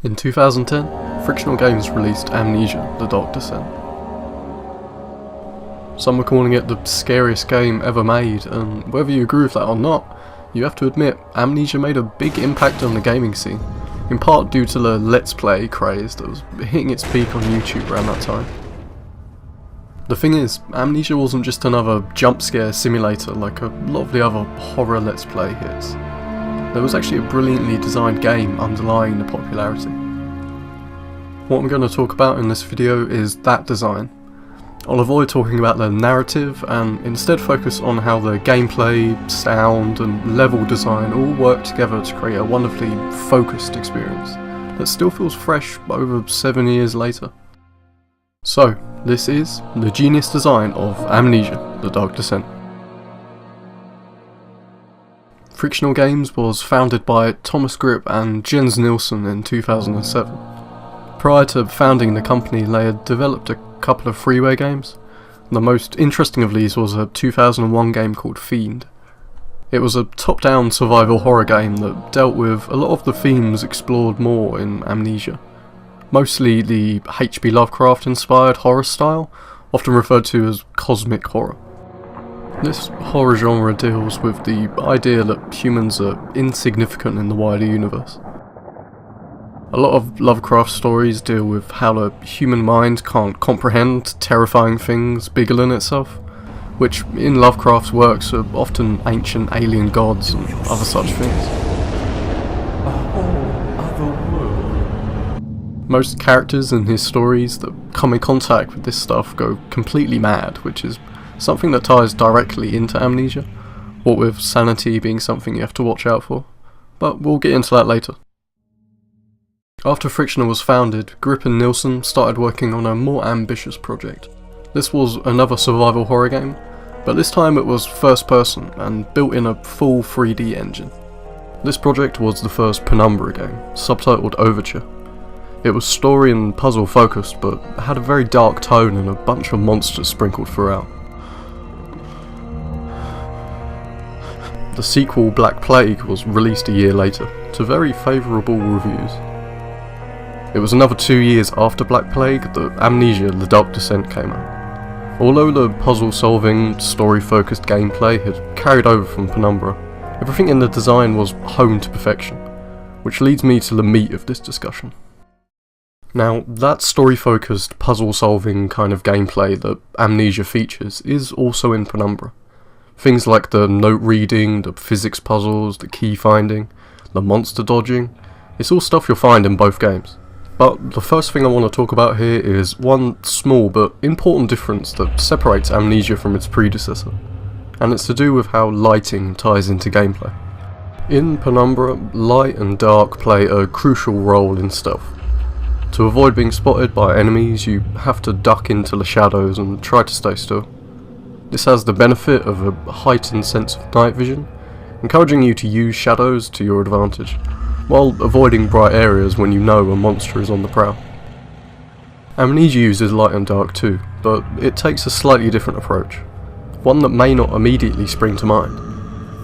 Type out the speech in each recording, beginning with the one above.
In 2010, Frictional Games released Amnesia: The Dark Descent. Some are calling it the scariest game ever made, and whether you agree with that or not, you have to admit Amnesia made a big impact on the gaming scene, in part due to the Let's Play craze that was hitting its peak on YouTube around that time. The thing is, Amnesia wasn't just another jump scare simulator like a lot of the other horror Let's Play hits. There was actually a brilliantly designed game underlying the popularity. What I'm going to talk about in this video is that design. I'll avoid talking about the narrative and instead focus on how the gameplay, sound and level design all work together to create a wonderfully focused experience that still feels fresh over 7 years later. So, this is the genius design of Amnesia: The Dark Descent. Frictional Games was founded by Thomas Grip and Jens Nilsson in 2007. Prior to founding the company, they had developed a couple of freeware games. The most interesting of these was a 2001 game called Fiend. It was a top-down survival horror game that dealt with a lot of the themes explored more in Amnesia. Mostly the H.P. Lovecraft-inspired horror style, often referred to as cosmic horror. This horror genre deals with the idea that humans are insignificant in the wider universe. A lot of Lovecraft stories deal with how the human mind can't comprehend terrifying things bigger than itself, which in Lovecraft's works are often ancient alien gods and other such things. A whole other world. Most characters in his stories that come in contact with this stuff go completely mad, which is something that ties directly into Amnesia, what with Sanity being something you have to watch out for, but we'll get into that later. After Frictional was founded, Grip and Nilsson started working on a more ambitious project. This was another survival horror game, but this time it was first person and built in a full 3D engine. This project was the first Penumbra game, subtitled Overture. It was story and puzzle focused, but had a very dark tone and a bunch of monsters sprinkled throughout. The sequel, Black Plague, was released a year later, to very favourable reviews. It was another 2 years after Black Plague that Amnesia: The Dark Descent came out. Although the puzzle-solving, story-focused gameplay had carried over from Penumbra, everything in the design was honed to perfection, which leads me to the meat of this discussion. Now, that story-focused, puzzle-solving kind of gameplay that Amnesia features is also in Penumbra. Things like the note reading, the physics puzzles, the key finding, the monster dodging, it's all stuff you'll find in both games. But the first thing I want to talk about here is one small but important difference that separates Amnesia from its predecessor, and it's to do with how lighting ties into gameplay. In Penumbra, light and dark play a crucial role in stealth. To avoid being spotted by enemies, you have to duck into the shadows and try to stay still. This has the benefit of a heightened sense of night vision, encouraging you to use shadows to your advantage, while avoiding bright areas when you know a monster is on the prowl. Amnesia uses light and dark too, but it takes a slightly different approach, one that may not immediately spring to mind,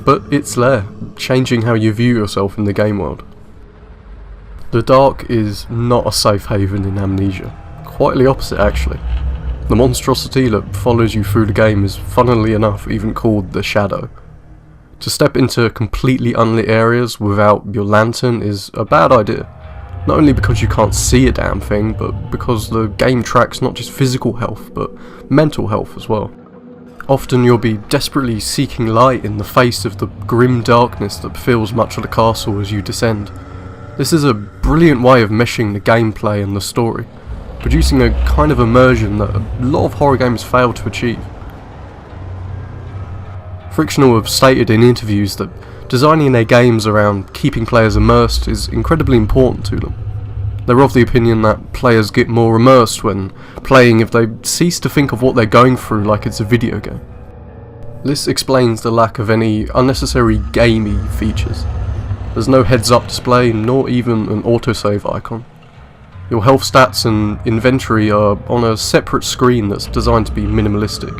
but it's there, changing how you view yourself in the game world. The dark is not a safe haven in Amnesia, quite the opposite actually. The monstrosity that follows you through the game is, funnily enough, even called the Shadow. To step into completely unlit areas without your lantern is a bad idea, not only because you can't see a damn thing, but because the game tracks not just physical health, but mental health as well. Often you'll be desperately seeking light in the face of the grim darkness that fills much of the castle as you descend. This is a brilliant way of meshing the gameplay and the story, producing a kind of immersion that a lot of horror games fail to achieve. Frictional have stated in interviews that designing their games around keeping players immersed is incredibly important to them. They're of the opinion that players get more immersed when playing if they cease to think of what they're going through like it's a video game. This explains the lack of any unnecessary gamey features. There's no heads-up display, nor even an autosave icon. Your health stats and inventory are on a separate screen that's designed to be minimalistic.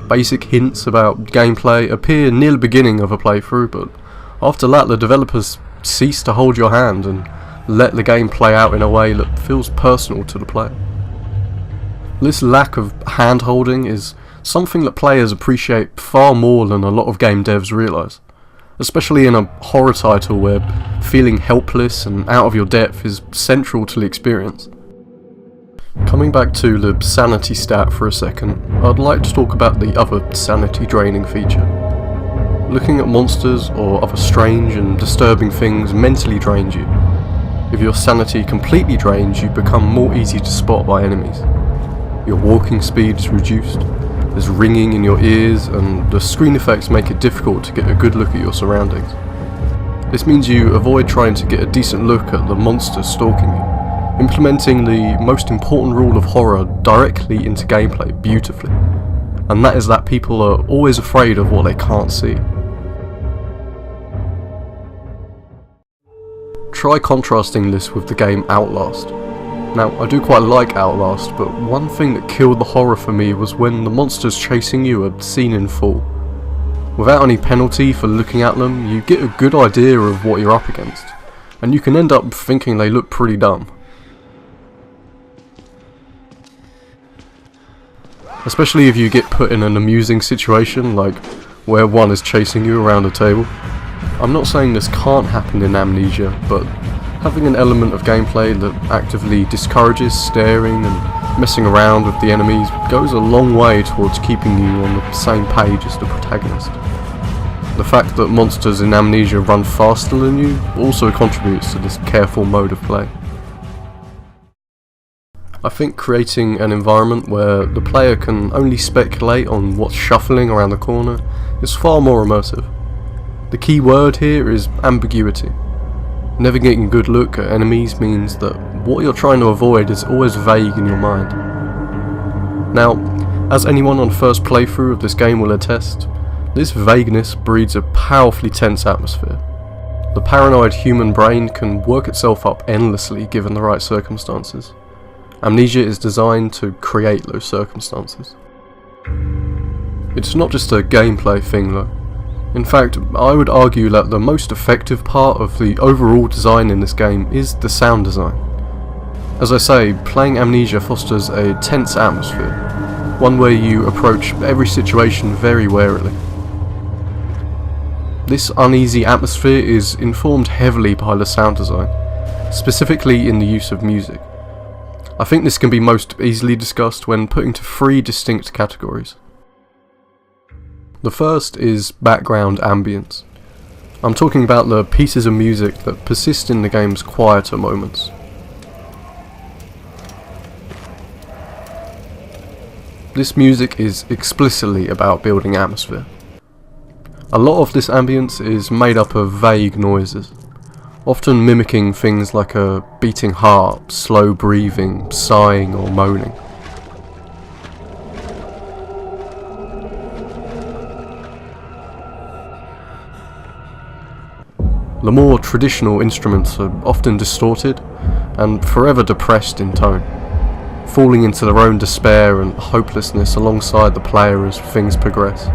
Basic hints about gameplay appear near the beginning of a playthrough, but after that the developers cease to hold your hand and let the game play out in a way that feels personal to the player. This lack of hand-holding is something that players appreciate far more than a lot of game devs realise, especially in a horror title where feeling helpless and out of your depth is central to the experience. Coming back to the sanity stat for a second, I'd like to talk about the other sanity draining feature. Looking at monsters or other strange and disturbing things mentally drains you. If your sanity completely drains, you become more easy to spot by enemies. Your walking speed is reduced, there's ringing in your ears, and the screen effects make it difficult to get a good look at your surroundings. This means you avoid trying to get a decent look at the monsters stalking you, implementing the most important rule of horror directly into gameplay beautifully, and that is that people are always afraid of what they can't see. Try contrasting this with the game Outlast. Now, I do quite like Outlast, but one thing that killed the horror for me was when the monsters chasing you are seen in full. Without any penalty for looking at them, you get a good idea of what you're up against, and you can end up thinking they look pretty dumb. Especially if you get put in an amusing situation, like where one is chasing you around a table. I'm not saying this can't happen in Amnesia, but having an element of gameplay that actively discourages staring and messing around with the enemies goes a long way towards keeping you on the same page as the protagonist. The fact that monsters in Amnesia run faster than you also contributes to this careful mode of play. I think creating an environment where the player can only speculate on what's shuffling around the corner is far more immersive. The key word here is ambiguity. Never getting a good look at enemies means that what you're trying to avoid is always vague in your mind. Now, as anyone on first playthrough of this game will attest, this vagueness breeds a powerfully tense atmosphere. The paranoid human brain can work itself up endlessly given the right circumstances. Amnesia is designed to create those circumstances. It's not just a gameplay thing though. In fact, I would argue that the most effective part of the overall design in this game is the sound design. As I say, playing Amnesia fosters a tense atmosphere, one where you approach every situation very warily. This uneasy atmosphere is informed heavily by the sound design, specifically in the use of music. I think this can be most easily discussed when put into three distinct categories. The first is background ambience. I'm talking about the pieces of music that persist in the game's quieter moments. This music is explicitly about building atmosphere. A lot of this ambience is made up of vague noises, often mimicking things like a beating heart, slow breathing, sighing or moaning. The more traditional instruments are often distorted and forever depressed in tone, falling into their own despair and hopelessness alongside the player as things progress.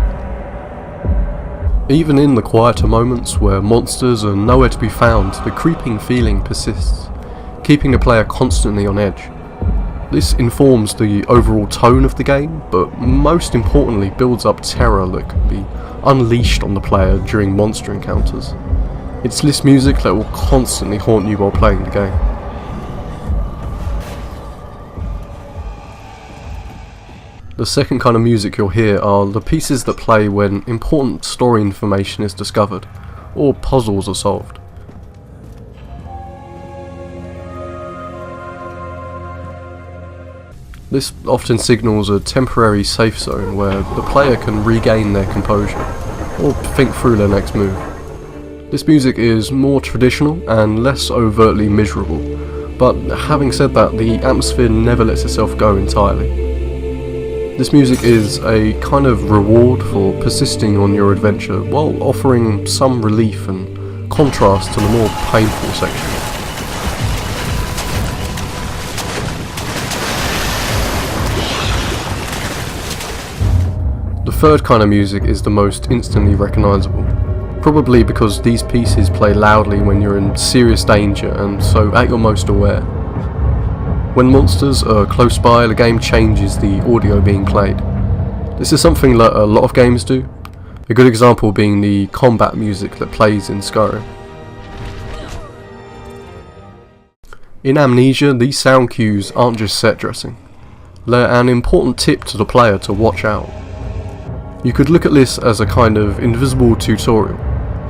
Even in the quieter moments where monsters are nowhere to be found, the creeping feeling persists, keeping the player constantly on edge. This informs the overall tone of the game, but most importantly builds up terror that can be unleashed on the player during monster encounters. It's this music that will constantly haunt you while playing the game. The second kind of music you'll hear are the pieces that play when important story information is discovered, or puzzles are solved. This often signals a temporary safe zone where the player can regain their composure, or think through their next move. This music is more traditional and less overtly miserable, but having said that, the atmosphere never lets itself go entirely. This music is a kind of reward for persisting on your adventure while offering some relief and contrast to the more painful sections. The third kind of music is the most instantly recognisable, probably because these pieces play loudly when you're in serious danger and so at your most aware. When monsters are close by, the game changes the audio being played. This is something that a lot of games do, a good example being the combat music that plays in Skyrim. In Amnesia, these sound cues aren't just set dressing, they're an important tip to the player to watch out. You could look at this as a kind of invisible tutorial,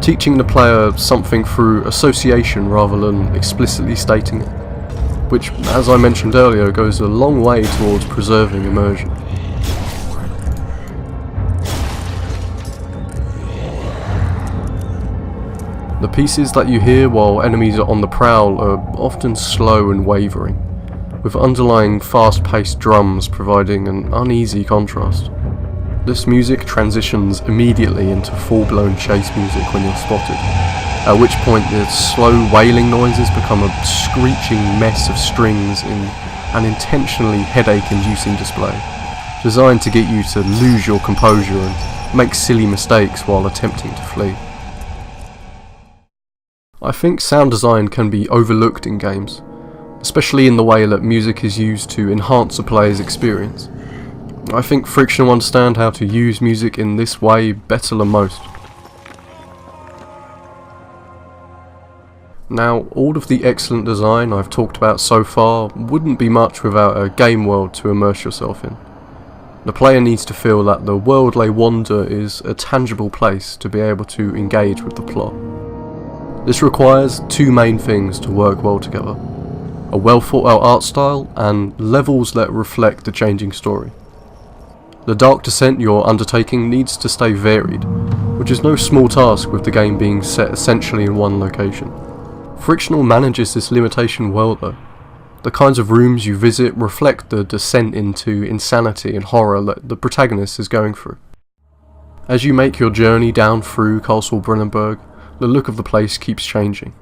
teaching the player something through association rather than explicitly stating it, which, as I mentioned earlier, goes a long way towards preserving immersion. The pieces that you hear while enemies are on the prowl are often slow and wavering, with underlying fast-paced drums providing an uneasy contrast. This music transitions immediately into full-blown chase music when you're spotted, at which point the slow wailing noises become a screeching mess of strings in an intentionally headache-inducing display, designed to get you to lose your composure and make silly mistakes while attempting to flee. I think sound design can be overlooked in games, especially in the way that music is used to enhance a player's experience. I think Frictional understand how to use music in this way better than most. Now, all of the excellent design I've talked about so far wouldn't be much without a game world to immerse yourself in. The player needs to feel that the world they wander is a tangible place to be able to engage with the plot. This requires two main things to work well together: a well thought out art style and levels that reflect the changing story. The dark descent you're undertaking needs to stay varied, which is no small task with the game being set essentially in one location. Frictional manages this limitation well though. The kinds of rooms you visit reflect the descent into insanity and horror that the protagonist is going through. As you make your journey down through Castle Brennenburg, the look of the place keeps changing.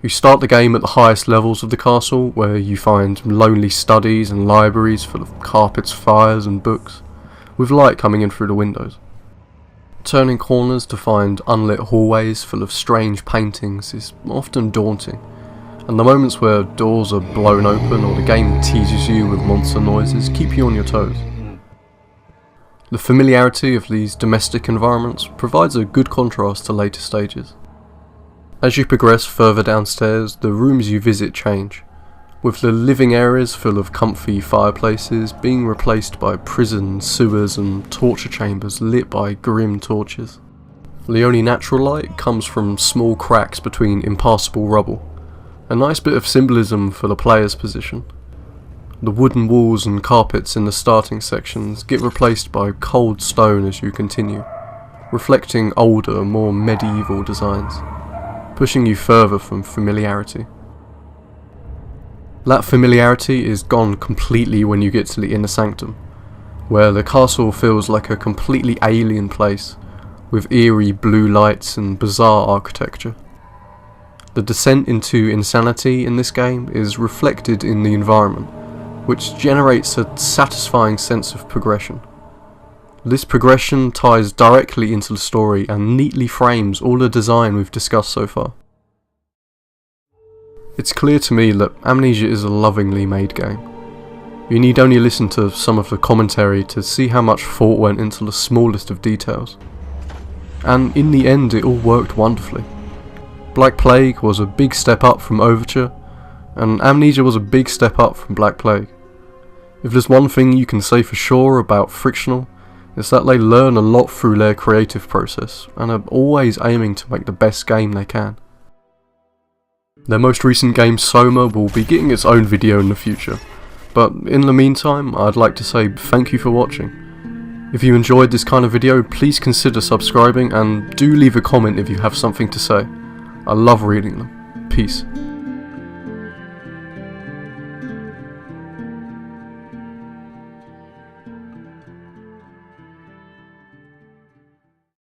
You start the game at the highest levels of the castle, where you find lonely studies and libraries full of carpets, fires and books, with light coming in through the windows. Turning corners to find unlit hallways full of strange paintings is often daunting, and the moments where doors are blown open or the game teases you with monster noises keep you on your toes. The familiarity of these domestic environments provides a good contrast to later stages. As you progress further downstairs, the rooms you visit change, with the living areas full of comfy fireplaces being replaced by prisons, sewers and torture chambers lit by grim torches. The only natural light comes from small cracks between impassable rubble, a nice bit of symbolism for the player's position. The wooden walls and carpets in the starting sections get replaced by cold stone as you continue, reflecting older, more medieval designs, pushing you further from familiarity. That familiarity is gone completely when you get to the inner sanctum, where the castle feels like a completely alien place, with eerie blue lights and bizarre architecture. The descent into insanity in this game is reflected in the environment, which generates a satisfying sense of progression. This progression ties directly into the story and neatly frames all the design we've discussed so far. It's clear to me that Amnesia is a lovingly made game. You need only listen to some of the commentary to see how much thought went into the smallest of details. And in the end it all worked wonderfully. Black Plague was a big step up from Overture, and Amnesia was a big step up from Black Plague. If there's one thing you can say for sure about Frictional, it's that they learn a lot through their creative process, and are always aiming to make the best game they can. Their most recent game, Soma, will be getting its own video in the future, but in the meantime I'd like to say thank you for watching. If you enjoyed this kind of video, please consider subscribing and do leave a comment if you have something to say. I love reading them. Peace.